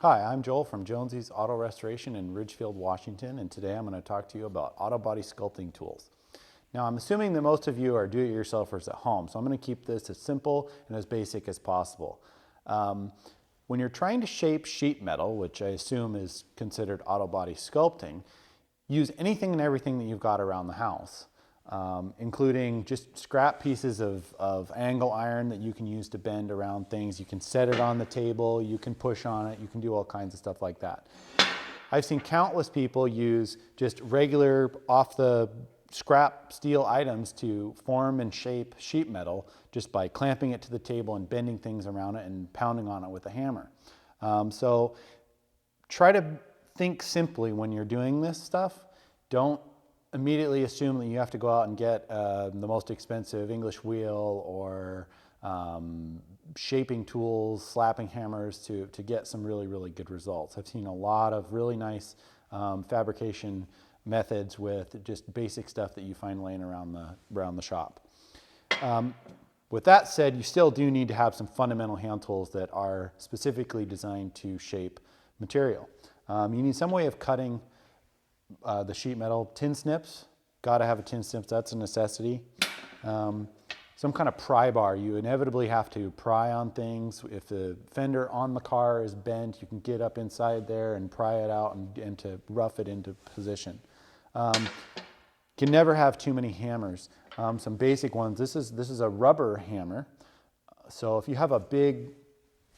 Hi, I'm Joel from Jonesy's Auto Restoration in Ridgefield, Washington, and today I'm going to talk to you about auto body sculpting tools. Now, I'm assuming that most of you are do-it-yourselfers at home, so I'm going to keep this as simple and as basic as possible. When you're trying to shape sheet metal, which I assume is considered auto body sculpting, use anything and everything that you've got around the house. Including just scrap pieces of angle iron that you can use to bend around things. You can set it on the table, you can push on it, you can do all kinds of stuff like that. I've seen countless people use just regular off the scrap steel items to form and shape sheet metal just by clamping it to the table and bending things around it and pounding on it with a hammer. So try to think simply when you're doing this stuff. Don't immediately assume that you have to go out and get the most expensive English wheel or shaping tools, slapping hammers to get some really good results. I've seen a lot of really nice fabrication methods with just basic stuff that you find laying around the shop. With that said, you still do need to have some fundamental hand tools that are specifically designed to shape material. You need some way of cutting the sheet metal. Tin snips, got to have a tin snip, that's a necessity. Some kind of pry bar, you inevitably have to pry on things. If the fender on the car is bent, you can get up inside there and pry it out and to rough it into position. Can never have too many hammers. Some basic ones, this is a rubber hammer. So if you have a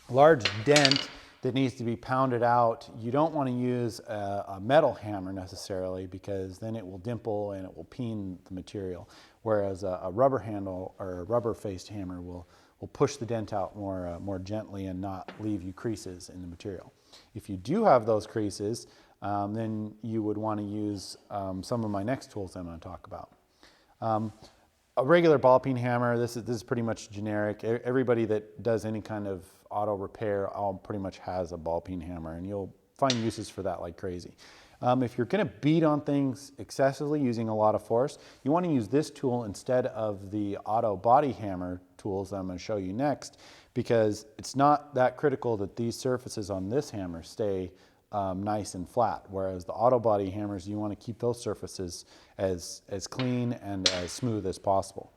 large dent that needs to be pounded out, you don't want to use a metal hammer necessarily, because then it will dimple and it will peen the material. Whereas a rubber handle or a rubber faced hammer will push the dent out more gently and not leave you creases in the material. If you do have those creases, then you would want to use some of my next tools I'm going to talk about. A regular ball-peen hammer, this is pretty much generic. Everybody that does any kind of auto repair pretty much has a ball-peen hammer, and you'll find uses for that like crazy. If you're going to beat on things excessively using a lot of force, you want to use this tool instead of the auto body hammer tools that I'm going to show you next, because it's not that critical that these surfaces on this hammer stay nice and flat, whereas the auto body hammers, you want to keep those surfaces as clean and as smooth as possible.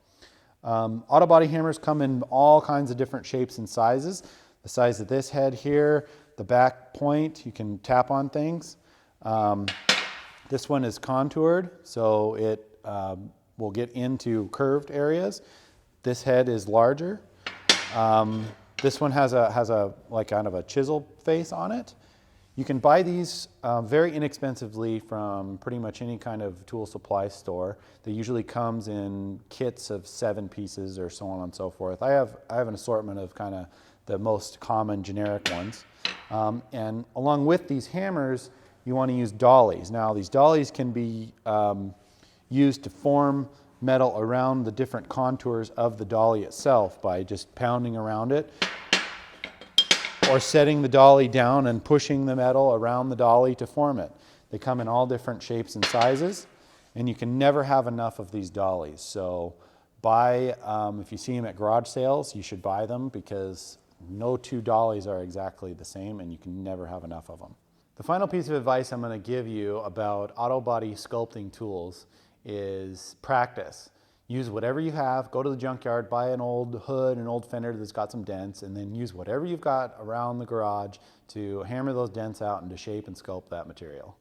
Auto body hammers come in all kinds of different shapes and sizes. The size of this head here, the back point, you can tap on things. This one is contoured, so it will get into curved areas. This head is larger. This one has a like kind of a chisel face on it. You can buy these very inexpensively from pretty much any kind of tool supply store. They usually comes in kits of 7 pieces or so on and so forth. I have an assortment of kind of the most common generic ones. And along with these hammers, you want to use dollies. Now, these dollies can be used to form metal around the different contours of the dolly itself by just pounding around it, or setting the dolly down and pushing the metal around the dolly to form it. They come in all different shapes and sizes, and you can never have enough of these dollies. So if you see them at garage sales, you should buy them, because no 2 dollies are exactly the same and you can never have enough of them. The final piece of advice I'm going to give you about auto body sculpting tools is practice. Use whatever you have, go to the junkyard, buy an old hood, an old fender that's got some dents, and then use whatever you've got around the garage to hammer those dents out and to shape and sculpt that material.